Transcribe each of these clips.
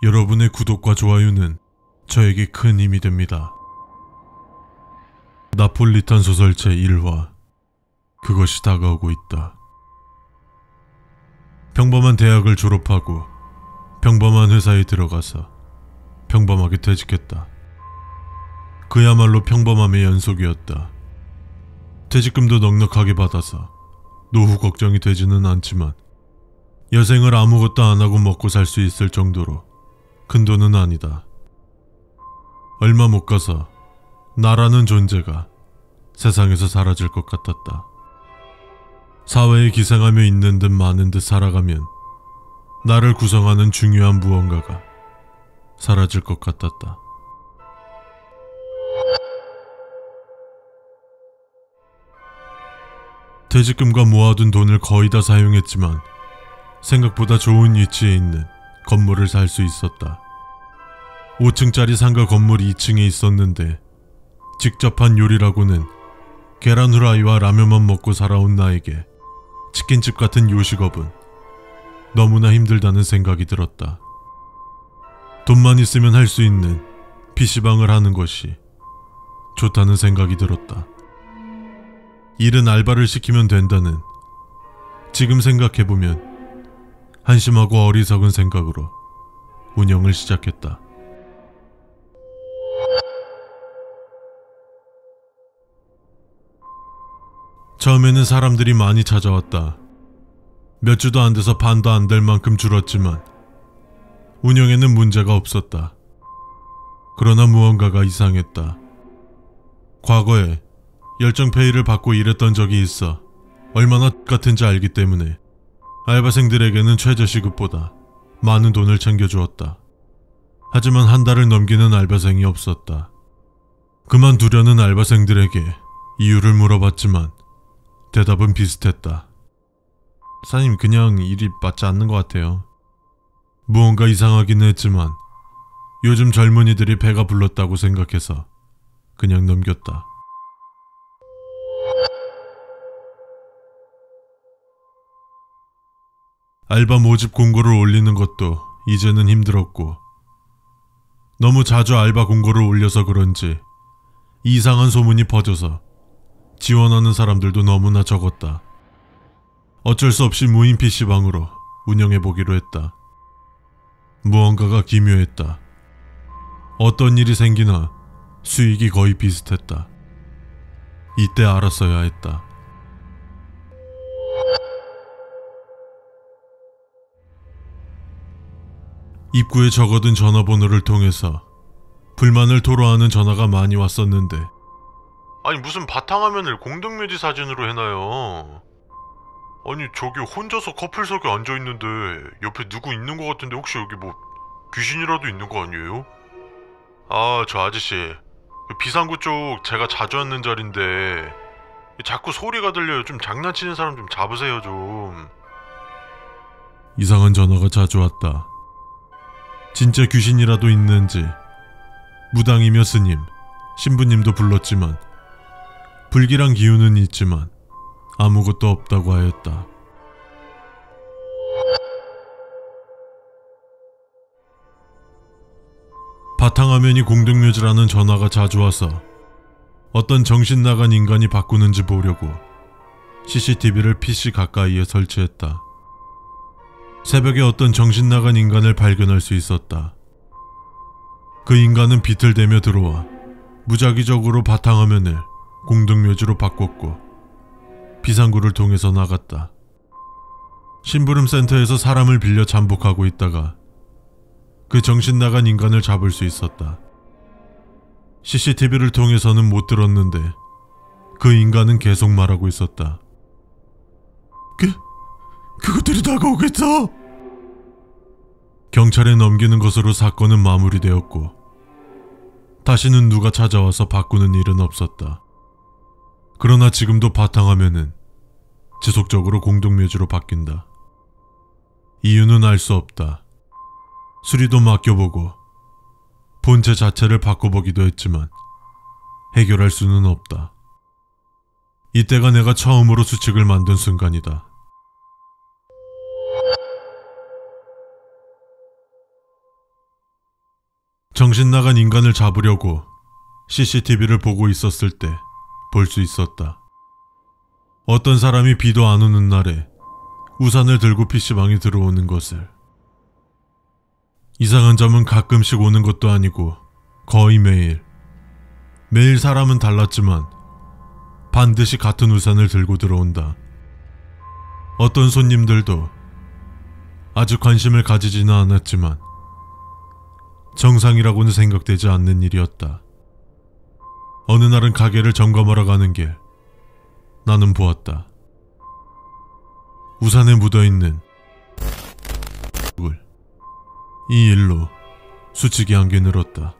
여러분의 구독과 좋아요는 저에게 큰 힘이 됩니다. 나폴리탄 소설체 1화 그것이 다가오고 있다. 평범한 대학을 졸업하고 평범한 회사에 들어가서 평범하게 퇴직했다. 그야말로 평범함의 연속이었다. 퇴직금도 넉넉하게 받아서 노후 걱정이 되지는 않지만 여생을 아무것도 안 하고 먹고 살 수 있을 정도로 큰 돈은 아니다. 얼마 못 가서 나라는 존재가 세상에서 사라질 것 같았다. 사회에 기생하며 있는 듯 마는 듯 살아가면 나를 구성하는 중요한 무언가가 사라질 것 같았다. 퇴직금과 모아둔 돈을 거의 다 사용했지만 생각보다 좋은 위치에 있는 건물을 살 수 있었다. 5층짜리 상가 건물 2층에 있었는데 직접 한 요리라고는 계란 후라이와 라면만 먹고 살아온 나에게 치킨집 같은 요식업은 너무나 힘들다는 생각이 들었다. 돈만 있으면 할 수 있는 PC방을 하는 것이 좋다는 생각이 들었다. 일은 알바를 시키면 된다는, 지금 생각해보면 한심하고 어리석은 생각으로 운영을 시작했다. 처음에는 사람들이 많이 찾아왔다. 몇 주도 안 돼서 반도 안 될 만큼 줄었지만 운영에는 문제가 없었다. 그러나 무언가가 이상했다. 과거에 열정페이를 받고 일했던 적이 있어 얼마나 같은지 알기 때문에 알바생들에게는 최저시급보다 많은 돈을 챙겨주었다. 하지만 한 달을 넘기는 알바생이 없었다. 그만두려는 알바생들에게 이유를 물어봤지만 대답은 비슷했다. 사장님, 그냥 일이 맞지 않는 것 같아요. 무언가 이상하긴 했지만 요즘 젊은이들이 배가 불렀다고 생각해서 그냥 넘겼다. 알바 모집 공고를 올리는 것도 이제는 힘들었고, 너무 자주 알바 공고를 올려서 그런지 이상한 소문이 퍼져서 지원하는 사람들도 너무나 적었다. 어쩔 수 없이 무인 PC방으로 운영해보기로 했다. 무언가가 기묘했다. 어떤 일이 생기나 수익이 거의 비슷했다. 이때 알았어야 했다. 입구에 적어둔 전화번호를 통해서 불만을 토로하는 전화가 많이 왔었는데, 아니 무슨 바탕화면을 공동묘지 사진으로 해놔요. 아니 저기 혼자서 커플석에 앉아있는데 옆에 누구 있는 것 같은데 혹시 여기 뭐 귀신이라도 있는 거 아니에요? 아, 저 아저씨, 비상구 쪽 제가 자주 앉는 자리인데 자꾸 소리가 들려요. 좀 장난치는 사람 좀 잡으세요 좀. 이상한 전화가 자주 왔다. 진짜 귀신이라도 있는지 무당이며 스님, 신부님도 불렀지만 불길한 기운은 있지만 아무것도 없다고 하였다. 바탕화면이 공동묘지라는 전화가 자주 와서 어떤 정신 나간 인간이 바꾸는지 보려고 CCTV를 PC 가까이에 설치했다. 새벽에 어떤 정신 나간 인간을 발견할 수 있었다. 그 인간은 비틀대며 들어와 무작위적으로 바탕화면을 공동묘지로 바꿨고 비상구를 통해서 나갔다. 심부름 센터에서 사람을 빌려 잠복하고 있다가 그 정신 나간 인간을 잡을 수 있었다. CCTV를 통해서는 못 들었는데 그 인간은 계속 말하고 있었다. 그것들이 다가오겠다. 경찰에 넘기는 것으로 사건은 마무리되었고 다시는 누가 찾아와서 바꾸는 일은 없었다. 그러나 지금도 바탕화면은 지속적으로 공동묘지로 바뀐다. 이유는 알 수 없다. 수리도 맡겨보고 본체 자체를 바꿔보기도 했지만 해결할 수는 없다. 이때가 내가 처음으로 수칙을 만든 순간이다. 정신 나간 인간을 잡으려고 CCTV를 보고 있었을 때 볼 수 있었다. 어떤 사람이 비도 안 오는 날에 우산을 들고 PC방에 들어오는 것을. 이상한 점은 가끔씩 오는 것도 아니고 거의 매일. 매일 사람은 달랐지만 반드시 같은 우산을 들고 들어온다. 어떤 손님들도 아주 관심을 가지지는 않았지만 정상이라고는 생각되지 않는 일이었다. 어느 날은 가게를 점검하러 가는 길, 나는 보았다. 우산에 묻어있는 이 일로 수칙이 한 개 늘었다.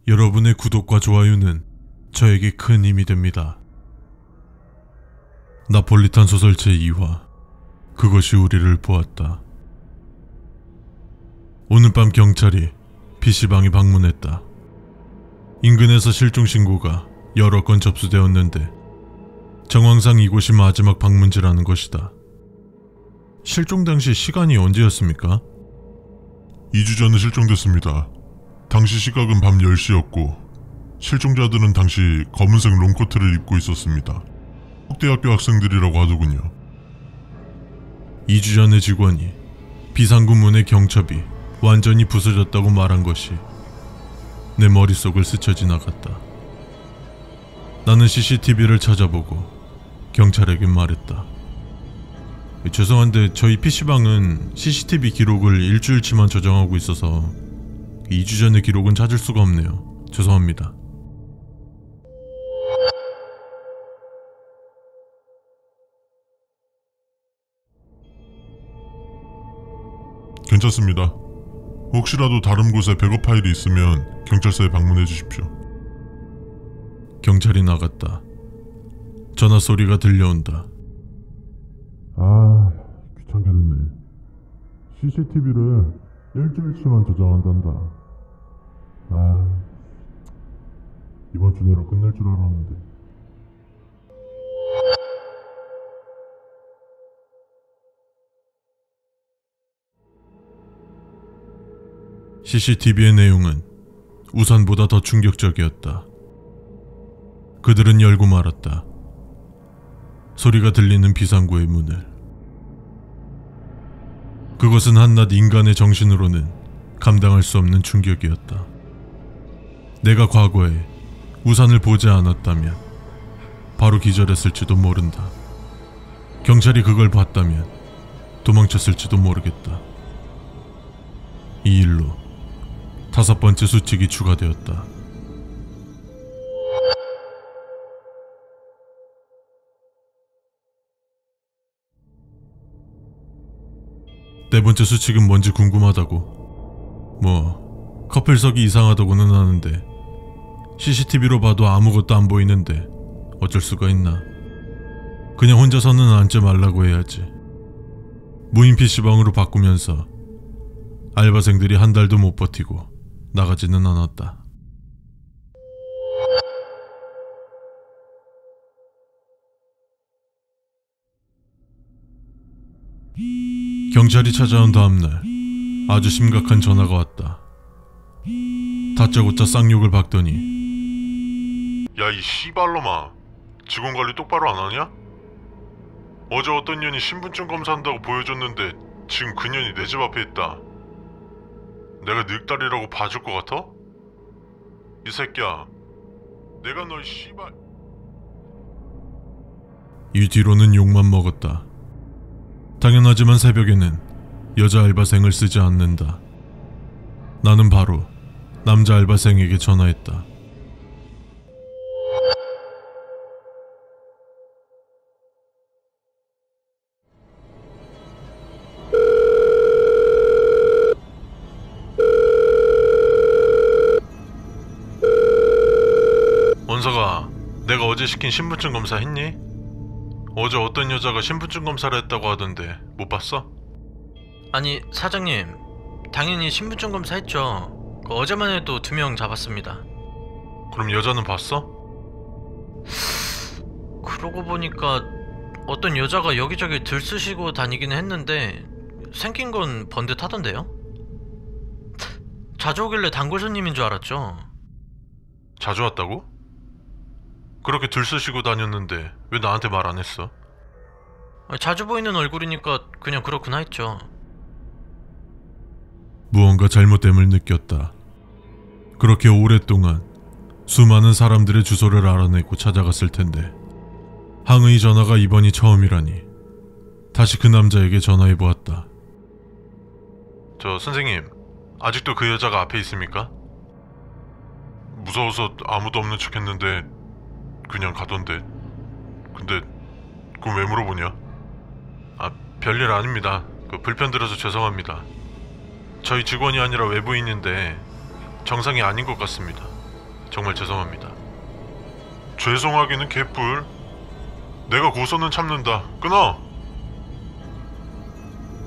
여러분의 구독과 좋아요는 저에게 큰 힘이 됩니다. 나폴리탄 소설 제2화 그것이 우리를 보았다. 오늘 밤 경찰이 PC방에 방문했다. 인근에서 실종 신고가 여러 건 접수되었는데 정황상 이곳이 마지막 방문지라는 것이다. 실종 당시 시간이 언제였습니까? 2주 전에 실종됐습니다. 당시 시각은 밤 10시였고 실종자들은 당시 검은색 롱코트를 입고 있었습니다. 국대학교 학생들이라고 하더군요. 2주 전의 직원이 비상구 문의 경첩이 완전히 부서졌다고 말한 것이 내 머릿속을 스쳐 지나갔다. 나는 CCTV를 찾아보고 경찰에게 말했다. 죄송한데 저희 PC방은 CCTV 기록을 일주일치만 저장하고 있어서 2주 전의 기록은 찾을 수가 없네요. 죄송합니다. 괜찮습니다. 혹시라도 다른 곳에 백업 파일이 있으면 경찰서에 방문해 주십시오. 경찰이 나갔다. 전화 소리가 들려온다. 귀찮게 됐네. CCTV를 일주일치만 저장한단다. 이번 주 내로 끝낼 줄 알았는데. CCTV의 내용은 우산보다 더 충격적이었다. 그들은 열고 말았다. 소리가 들리는 비상구의 문을. 그것은 한낱 인간의 정신으로는 감당할 수 없는 충격이었다. 내가 과거에 우산을 보지 않았다면 바로 기절했을지도 모른다. 경찰이 그걸 봤다면 도망쳤을지도 모르겠다. 이 일로 5번째 수칙이 추가되었다. 네 번째 수칙은 뭔지 궁금하다고. 커플석이 이상하다고는 하는데 CCTV로 봐도 아무것도 안 보이는데 어쩔 수가 있나. 그냥 혼자서는 앉지 말라고 해야지. 무인 PC방으로 바꾸면서 알바생들이 한 달도 못 버티고 나가지는 않았다. 경찰이 찾아온 다음날 아주 심각한 전화가 왔다. 다짜고짜 쌍욕을 박더니 야, 이 씨발놈아, 직원관리 똑바로 안 하냐? 어제 어떤 년이 신분증 검사한다고 보여줬는데 지금 그 년이 내 집 앞에 있다. 내가 늑다리라고 봐줄 것 같아? 이 새끼야, 내가 널 씨발... 이 뒤로는 욕만 먹었다. 당연하지만 새벽에는 여자 알바생을 쓰지 않는다. 나는 바로 남자 알바생에게 전화했다. 원석아, 내가 어제 시킨 신분증 검사 했니? 어제 어떤 여자가 신분증 검사를 했다고 하던데 못 봤어? 아니 사장님, 당연히 신분증 검사했죠. 어제만 해도 2명 잡았습니다. 그럼 여자는 봤어? 그러고 보니까 어떤 여자가 여기저기 들쑤시고 다니기는 했는데 생긴 건 번듯하던데요? 자주 오길래 단골 손님인 줄 알았죠. 자주 왔다고? 그렇게 들쑤시고 다녔는데 왜 나한테 말 안 했어? 자주 보이는 얼굴이니까 그냥 그렇구나 했죠. 무언가 잘못됨을 느꼈다. 그렇게 오랫동안 수많은 사람들의 주소를 알아내고 찾아갔을 텐데 항의 전화가 이번이 처음이라니 다시 그 남자에게 전화해보았다. 저 선생님, 아직도 그 여자가 앞에 있습니까? 무서워서 아무도 없는 척 했는데 그냥 가던데. 근데 그건 왜 물어보냐? 아, 별일 아닙니다. 불편 드려서 죄송합니다. 저희 직원이 아니라 외부인인데 정상이 아닌 것 같습니다. 정말 죄송합니다. 죄송하기는 개뿔. 내가 고소는 참는다. 끊어!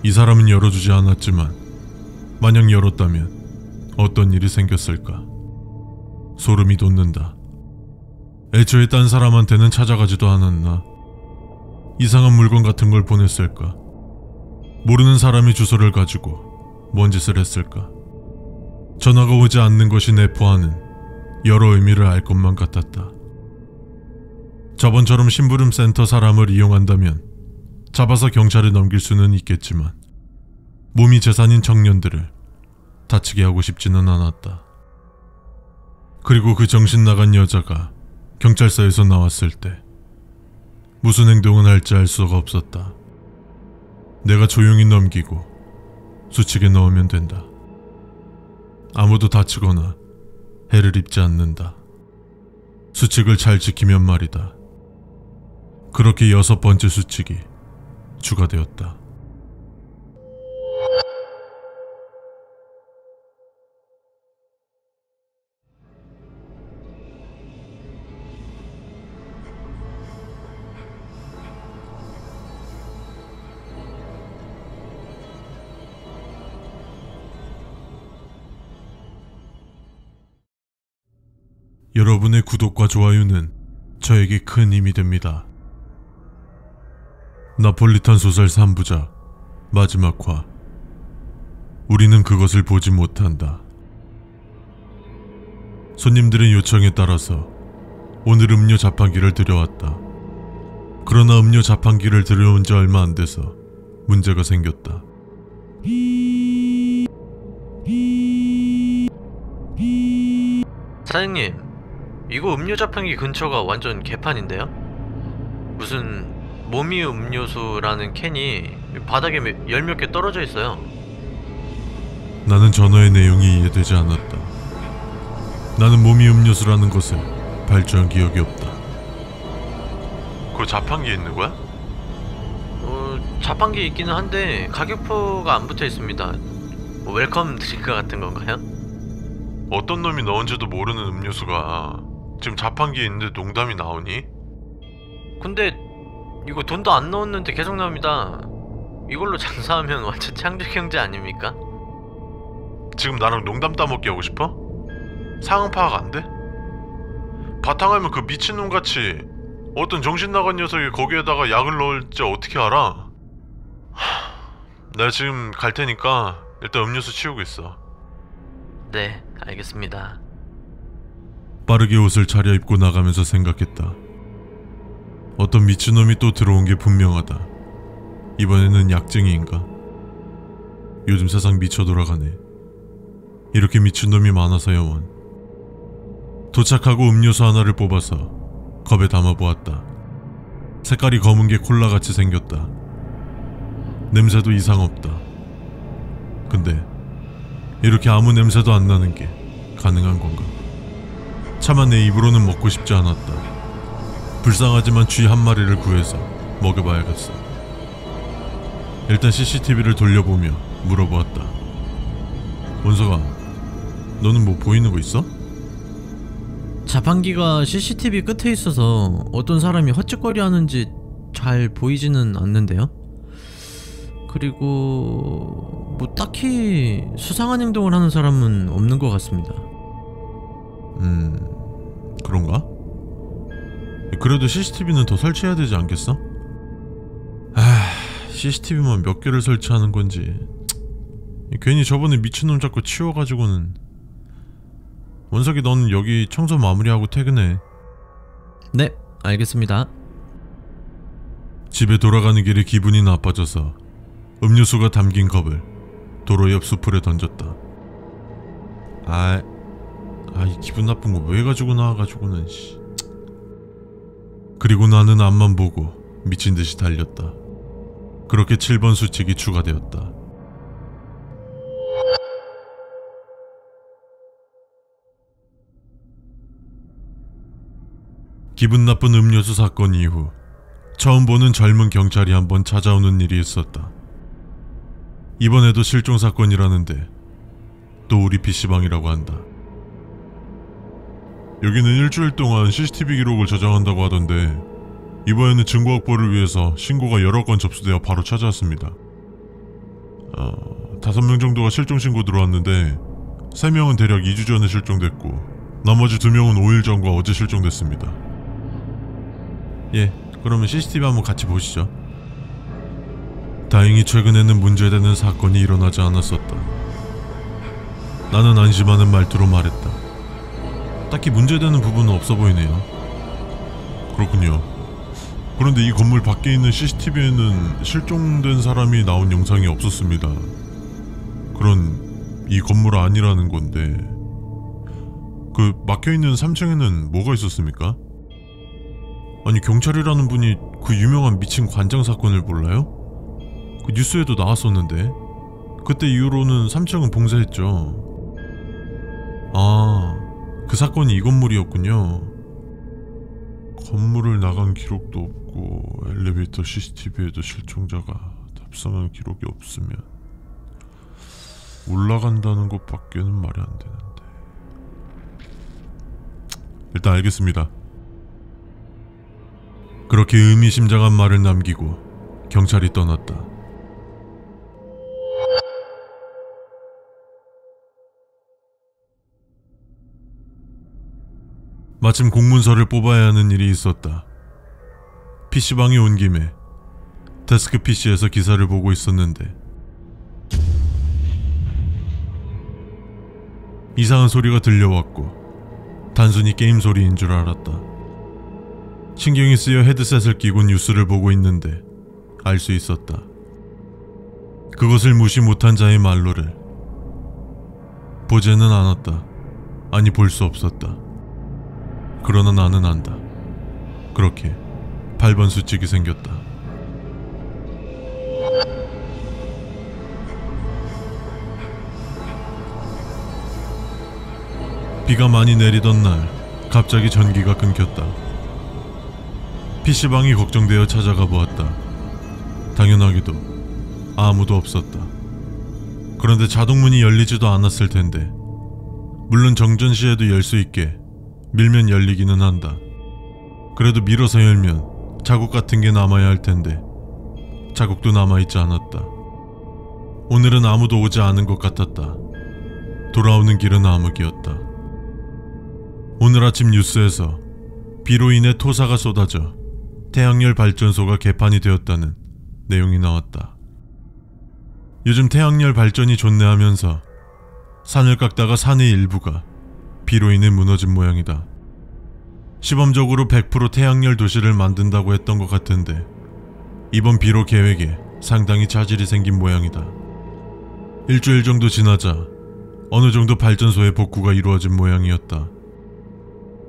이 사람은 열어주지 않았지만 만약 열었다면 어떤 일이 생겼을까? 소름이 돋는다. 애초에 딴 사람한테는 찾아가지도 않았나? 이상한 물건 같은 걸 보냈을까? 모르는 사람이 주소를 가지고 뭔 짓을 했을까? 전화가 오지 않는 것이 내포하는 여러 의미를 알 것만 같았다. 저번처럼 심부름센터 사람을 이용한다면 잡아서 경찰에 넘길 수는 있겠지만 몸이 재산인 청년들을 다치게 하고 싶지는 않았다. 그리고 그 정신 나간 여자가 경찰서에서 나왔을 때 무슨 행동을 할지 알 수가 없었다. 내가 조용히 넘기고 수칙에 넣으면 된다. 아무도 다치거나 해를 입지 않는다. 수칙을 잘 지키면 말이다. 그렇게 6번째 수칙이 추가되었다. 여러분의 구독과 좋아요는 저에게 큰 힘이 됩니다. 나폴리탄 소설 3부작 마지막 화. 우리는 그것을 보지 못한다. 손님들의 요청에 따라서 오늘 음료 자판기를 들여왔다. 그러나 음료 자판기를 들여온 지 얼마 안 돼서 문제가 생겼다. 사장님, 이거 음료 자판기 근처가 완전 개판인데요? 무슨 모미 음료수라는 캔이 바닥에 열 몇 개 떨어져 있어요. 나는 전화의 내용이 이해되지 않았다. 나는 모미 음료수라는 것을 발주한 기억이 없다. 그 자판기에 있는 거야? 자판기 있기는 한데 가격표가 안 붙어 있습니다. 뭐 웰컴 드링크 같은 건가요? 어떤 놈이 넣은지도 모르는 음료수가 지금 자판기에 있는데 농담이 나오니? 근데 이거 돈도 안 넣었는데 계속 나옵니다. 이걸로 장사하면 완전 창조 경제 아닙니까? 지금 나랑 농담 따먹기 하고 싶어? 상황 파악 안 돼? 바탕하면 그 미친놈같이 어떤 정신 나간 녀석이 거기에다가 약을 넣을지 어떻게 알아? 내가 지금 갈 테니까 일단 음료수 치우고 있어. 네, 알겠습니다. 빠르게 옷을 차려입고 나가면서 생각했다. 어떤 미친놈이 또 들어온 게 분명하다. 이번에는 약쟁이인가? 요즘 세상 미쳐 돌아가네. 이렇게 미친놈이 많아서 영원. 도착하고 음료수 하나를 뽑아서 컵에 담아보았다. 색깔이 검은 게 콜라같이 생겼다. 냄새도 이상 없다. 근데 이렇게 아무 냄새도 안 나는 게 가능한 건가? 차마 내 입으로는 먹고 싶지 않았다. 불쌍하지만 쥐 한 마리를 구해서 먹여봐야겠어. 일단 CCTV를 돌려보며 물어보았다. 원석아, 너는 뭐 보이는 거 있어? 자판기가 CCTV 끝에 있어서 어떤 사람이 헛짓거리 하는지 잘 보이지는 않는데요. 그리고 뭐 딱히 수상한 행동을 하는 사람은 없는 것 같습니다. 그런가? 그래도 CCTV는 더 설치해야 되지 않겠어? CCTV만 몇 개를 설치하는 건지. 괜히 저번에 미친놈 자꾸 치워가지고는. 원석이, 넌 여기 청소 마무리하고 퇴근해. 네, 알겠습니다. 집에 돌아가는 길에 기분이 나빠져서 음료수가 담긴 컵을 도로 옆 수풀에 던졌다. 이 기분 나쁜 거 왜 가지고 나와가지고는. 그리고 나는 앞만 보고 미친 듯이 달렸다. 그렇게 7번 수칙이 추가되었다. 기분 나쁜 음료수 사건 이후 처음 보는 젊은 경찰이 한번 찾아오는 일이 있었다. 이번에도 실종 사건이라는데 또 우리 PC방이라고 한다. 여기는 일주일 동안 CCTV 기록을 저장한다고 하던데 이번에는 증거 확보를 위해서 신고가 여러 건 접수되어 바로 찾아왔습니다. 5명 정도가 실종 신고 들어왔는데 3명은 대략 2주 전에 실종됐고 나머지 2명은 5일 전과 어제 실종됐습니다. 예, 그러면 CCTV 한번 같이 보시죠. 다행히 최근에는 문제되는 사건이 일어나지 않았었다. 나는 안심하는 말투로 말했다. 딱히 문제되는 부분은 없어 보이네요. 그렇군요. 그런데 이 건물 밖에 있는 CCTV에는 실종된 사람이 나온 영상이 없었습니다. 그런 이 건물 아니라는 건데 그 막혀있는 3층에는 뭐가 있었습니까? 아니, 경찰이라는 분이 그 유명한 미친 관장 사건을 몰라요? 그 뉴스에도 나왔었는데 그때 이후로는 3층은 봉쇄했죠. 그 사건이 이 건물이었군요. 건물을 나간 기록도 없고 엘리베이터 CCTV에도 실종자가 탑승한 기록이 없으면 올라간다는 것밖에는 말이 안 되는데. 일단 알겠습니다. 그렇게 의미심장한 말을 남기고 경찰이 떠났다. 마침 공문서를 뽑아야 하는 일이 있었다. PC방에 온 김에 데스크 PC에서 기사를 보고 있었는데 이상한 소리가 들려왔고 단순히 게임 소리인 줄 알았다. 신경이 쓰여 헤드셋을 끼고 뉴스를 보고 있는데 알 수 있었다. 그것을 무시 못한 자의 말로를 보지는 않았다. 아니, 볼 수 없었다. 그러나 나는 안다. 그렇게 8번 수칙이 생겼다. 비가 많이 내리던 날 갑자기 전기가 끊겼다. PC방이 걱정되어 찾아가 보았다. 당연하게도 아무도 없었다. 그런데 자동문이 열리지도 않았을 텐데, 물론 정전시에도 열 수 있게 밀면 열리기는 한다. 그래도 밀어서 열면 자국 같은 게 남아야 할 텐데 자국도 남아있지 않았다. 오늘은 아무도 오지 않은 것 같았다. 돌아오는 길은 암흑이었다. 오늘 아침 뉴스에서 비로 인해 토사가 쏟아져 태양열 발전소가 개판이 되었다는 내용이 나왔다. 요즘 태양열 발전이 좋네 하면서 산을 깎다가 산의 일부가 비로 인해 무너진 모양이다. 시범적으로 100% 태양열 도시를 만든다고 했던 것 같은데 이번 비로 계획에 상당히 차질이 생긴 모양이다. 일주일 정도 지나자 어느 정도 발전소의 복구가 이루어진 모양이었다.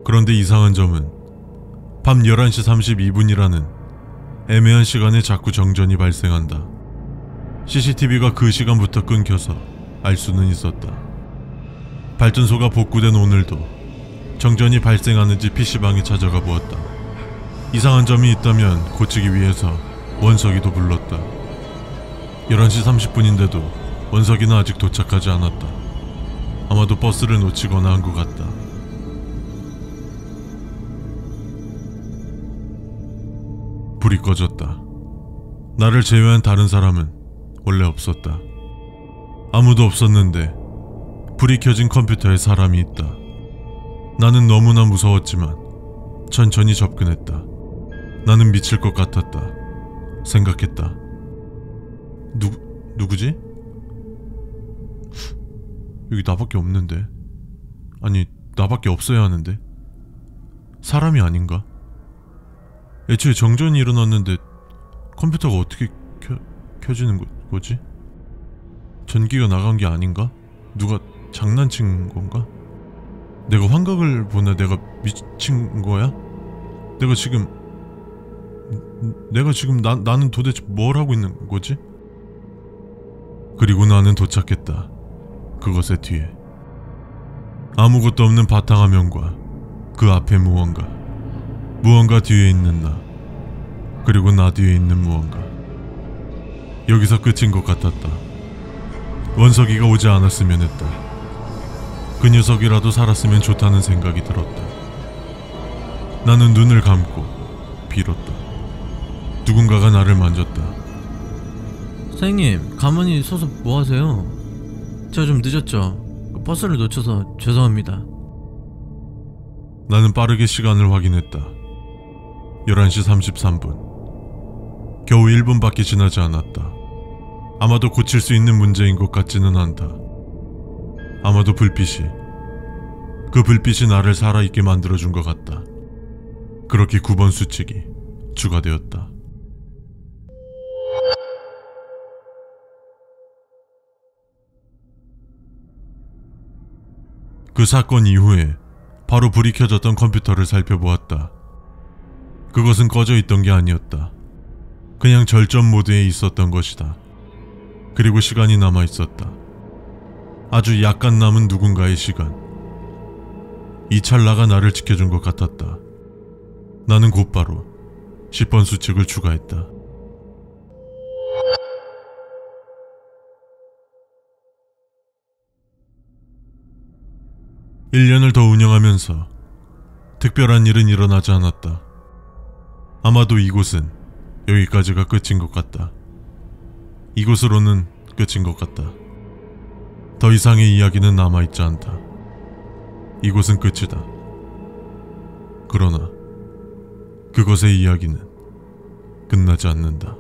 그런데 이상한 점은 밤 11시 32분이라는 애매한 시간에 자꾸 정전이 발생한다. CCTV가 그 시간부터 끊겨서 알 수는 있었다. 발전소가 복구된 오늘도 정전이 발생하는지 PC방에 찾아가 보았다. 이상한 점이 있다면 고치기 위해서 원석이도 불렀다. 11시 30분인데도 원석이는 아직 도착하지 않았다. 아마도 버스를 놓치거나 한 것 같다. 불이 꺼졌다. 나를 제외한 다른 사람은 원래 없었다. 아무도 없었는데 불이 켜진 컴퓨터에 사람이 있다. 나는 너무나 무서웠지만 천천히 접근했다. 나는 미칠 것 같았다. 생각했다. 누구지? 여기 나밖에 없는데. 아니, 나밖에 없어야 하는데. 사람이 아닌가? 애초에 정전이 일어났는데 컴퓨터가 어떻게 켜지는 거지? 전기가 나간 게 아닌가? 누가 장난친 건가? 내가 환각을 보나? 내가 미친 거야? 내가 지금 나는 도대체 뭘 하고 있는 거지? 그리고 나는 도착했다. 그것의 뒤에 아무것도 없는 바탕화면과 그 앞에 무언가 뒤에 있는 나, 그리고 나 뒤에 있는 무언가. 여기서 끝인 것 같았다. 원석이가 오지 않았으면 했다. 그 녀석이라도 살았으면 좋다는 생각이 들었다. 나는 눈을 감고 빌었다. 누군가가 나를 만졌다. 사장님, 가만히 서서 뭐 하세요? 제가 좀 늦었죠? 버스를 놓쳐서 죄송합니다. 나는 빠르게 시간을 확인했다. 11시 33분. 겨우 1분밖에 지나지 않았다. 아마도 고칠 수 있는 문제인 것 같지는 않다. 아마도 그 불빛이 나를 살아있게 만들어준 것 같다. 그렇게 9번 수칙이 추가되었다. 그 사건 이후에 바로 불이 켜졌던 컴퓨터를 살펴보았다. 그것은 꺼져 있던 게 아니었다. 그냥 절전 모드에 있었던 것이다. 그리고 시간이 남아 있었다. 아주 약간 남은 누군가의 시간. 이 찰나가 나를 지켜준 것 같았다. 나는 곧바로 10번 수칙을 추가했다. (1년을) 더 운영하면서 특별한 일은 일어나지 않았다. 아마도 이곳은 여기까지가 끝인 것 같다. 이곳으로는 끝인 것 같다. 더 이상의 이야기는 남아있지 않다. 이곳은 끝이다. 그러나 그것의 이야기는 끝나지 않는다.